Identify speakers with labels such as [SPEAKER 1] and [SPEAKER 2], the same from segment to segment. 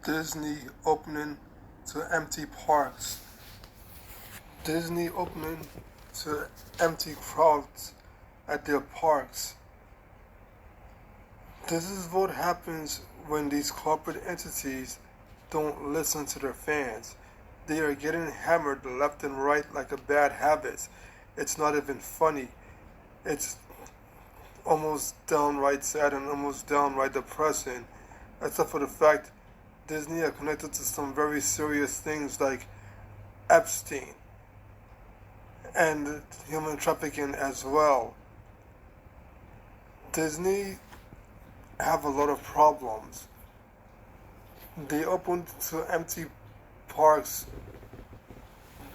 [SPEAKER 1] Disney opening to empty parks. Disney opening to empty crowds at their parks. This is what happens when these corporate entities don't listen to their fans. They are getting hammered left and right like a bad habit. It's not even funny. It's almost downright sad and almost downright depressing, except for the fact Disney are connected to some very serious things like Epstein and human trafficking as well. Disney have a lot of problems. They opened to empty parks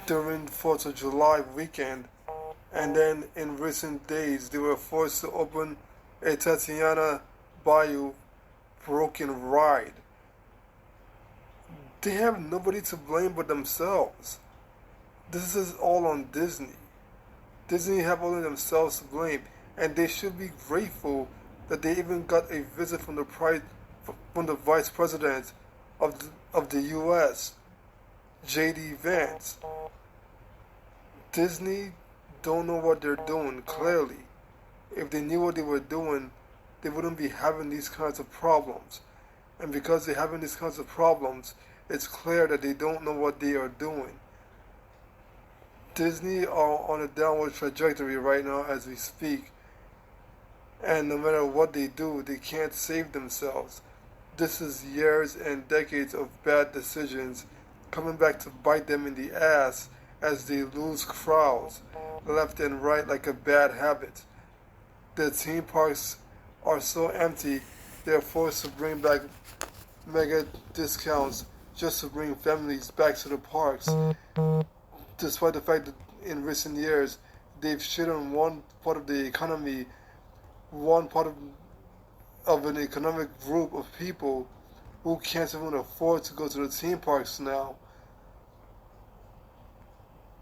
[SPEAKER 1] during 4th of July weekend, and then in recent days they were forced to open a Tatiana Bayou broken ride. They have nobody to blame but themselves. This is all on Disney. Disney have only themselves to blame, and they should be grateful that they even got a visit from the Vice President of the U.S., J.D. Vance. Disney don't know what they're doing, clearly. If they knew what they were doing, they wouldn't be having these kinds of problems. And because they're having these kinds of problems, it's clear that they don't know what they are doing. Disney are on a downward trajectory right now as we speak. And no matter what they do, they can't save themselves. This is years and decades of bad decisions coming back to bite them in the ass as they lose crowds left and right like a bad habit. The theme parks are so empty, they're forced to bring back mega discounts just to bring families back to the parks, despite the fact that in recent years they've shit on one part of the economy, one part of an economic group of people who can't even afford to go to the theme parks now.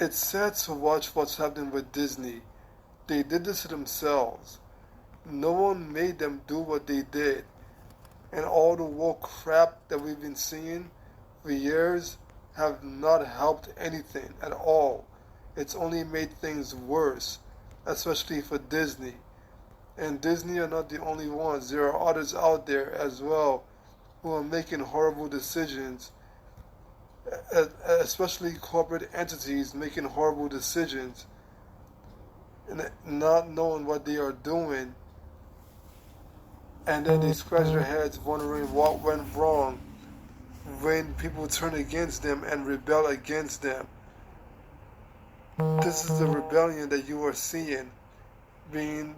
[SPEAKER 1] It's sad to watch what's happening with Disney. They did this to themselves. No one made them do what they did. And all the woke crap that we've been seeing for years have not helped anything at all. It's only made things worse, especially for Disney. And Disney are not the only ones. There are others out there as well who are making horrible decisions, especially corporate entities making horrible decisions and not knowing what they are doing. And then they scratch their heads wondering what went wrong when people turn against them and rebel against them. This is the rebellion that you are seeing being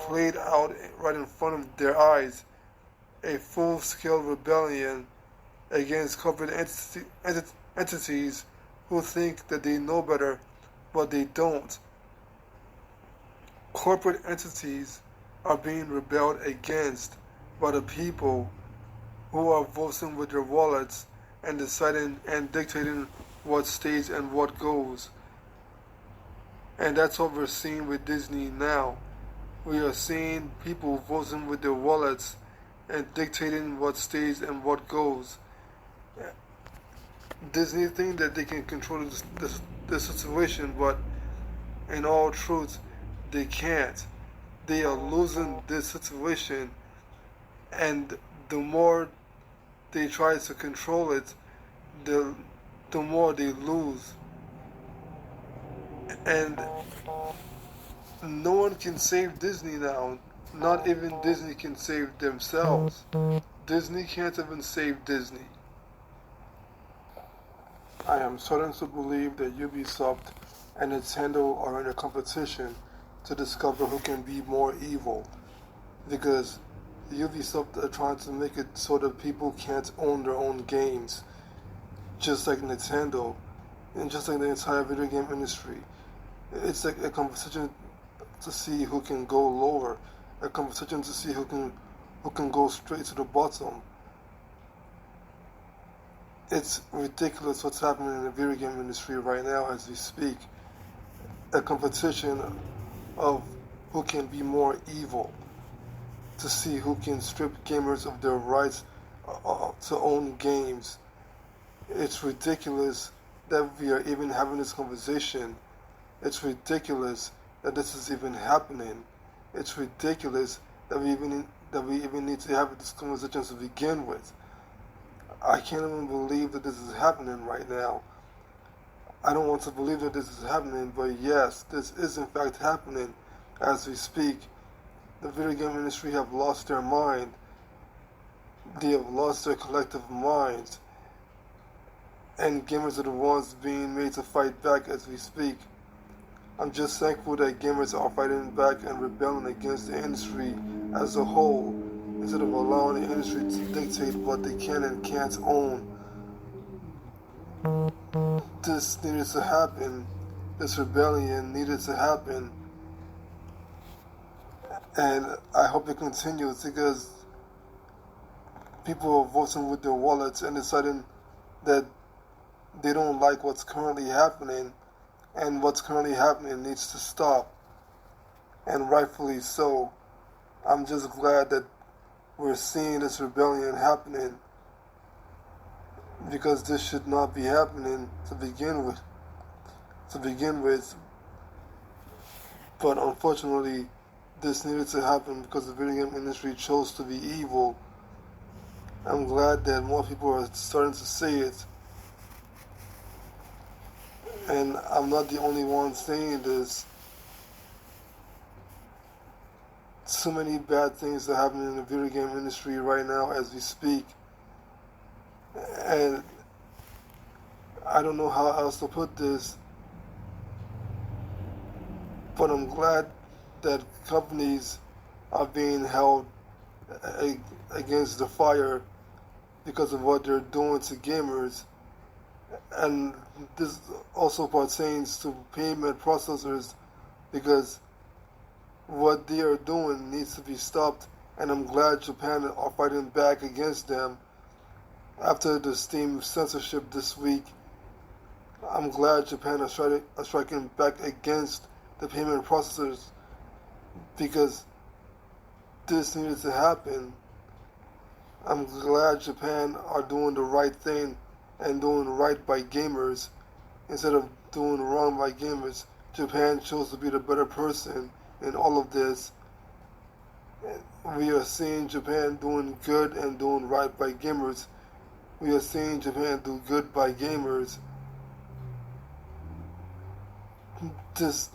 [SPEAKER 1] played out right in front of their eyes. A full-scale rebellion against corporate entities who think that they know better, but they don't. Corporate entities are being rebelled against by the people who are voting with their wallets and deciding and dictating what stays and what goes. And that's what we're seeing with Disney now. We are seeing people voting with their wallets and dictating what stays and what goes. Disney think that they can control the situation, but in all truth, they can't. They are losing this situation, and the more they try to control it, the more they lose. And no one can save Disney now. Not even Disney can save themselves. Disney can't even save Disney. I am starting to believe that Ubisoft and Nintendo are in a competition to discover who can be more evil. Because Ubisoft are trying to make it so that people can't own their own games. Just like Nintendo, and just like the entire video game industry. It's like a competition to see who can go lower, a competition to see who can go straight to the bottom. It's ridiculous what's happening in the video game industry right now as we speak. A competition of who can be more evil, to see who can strip gamers of their rights to own games. It's ridiculous that we are even having this conversation. It's ridiculous that this is even happening. It's ridiculous that we even need to have this conversation to begin with. I can't even believe that this is happening right now. I don't want to believe that this is happening, but yes, this is in fact happening as we speak. The video game industry have lost their mind. They have lost their collective minds. And gamers are the ones being made to fight back as we speak. I'm just thankful that gamers are fighting back and rebelling against the industry as a whole, instead of allowing the industry to dictate what they can and can't own. This needed to happen. This rebellion needed to happen. And I hope it continues because people are voting with their wallets and deciding that they don't like what's currently happening, and what's currently happening needs to stop, and rightfully so. I'm just glad that we're seeing this rebellion happening because this should not be happening to begin with. But unfortunately, this needed to happen because the video game industry chose to be evil. I'm glad that more people are starting to say it. And I'm not the only one saying this. So many bad things are happening in the video game industry right now as we speak. And I don't know how else to put this, but I'm glad that companies are being held against the fire because of what they're doing to gamers. And this also pertains to payment processors because what they are doing needs to be stopped, and I'm glad Japan are fighting back against them. After the Steam censorship this week, I'm glad Japan are striking back against the payment processors because this needed to happen. I'm glad Japan are doing the right thing and doing right by gamers instead of doing wrong by gamers. Japan chose to be the better person in all of this. We are seeing Japan doing good and doing right by gamers. We are seeing Japan do good by gamers. This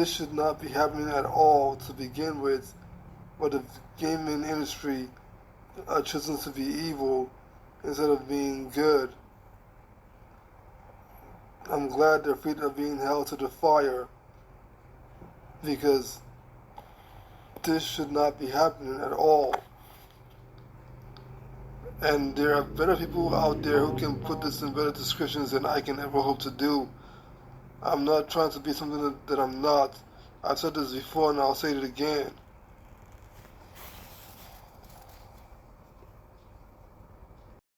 [SPEAKER 1] should not be happening at all to begin with, but the gaming industry are choosing to be evil instead of being good. I'm glad their feet are being held to the fire because this should not be happening at all. And there are better people out there who can put this in better descriptions than I can ever hope to do. I'm not trying to be something that I'm not. I've said this before and I'll say it again.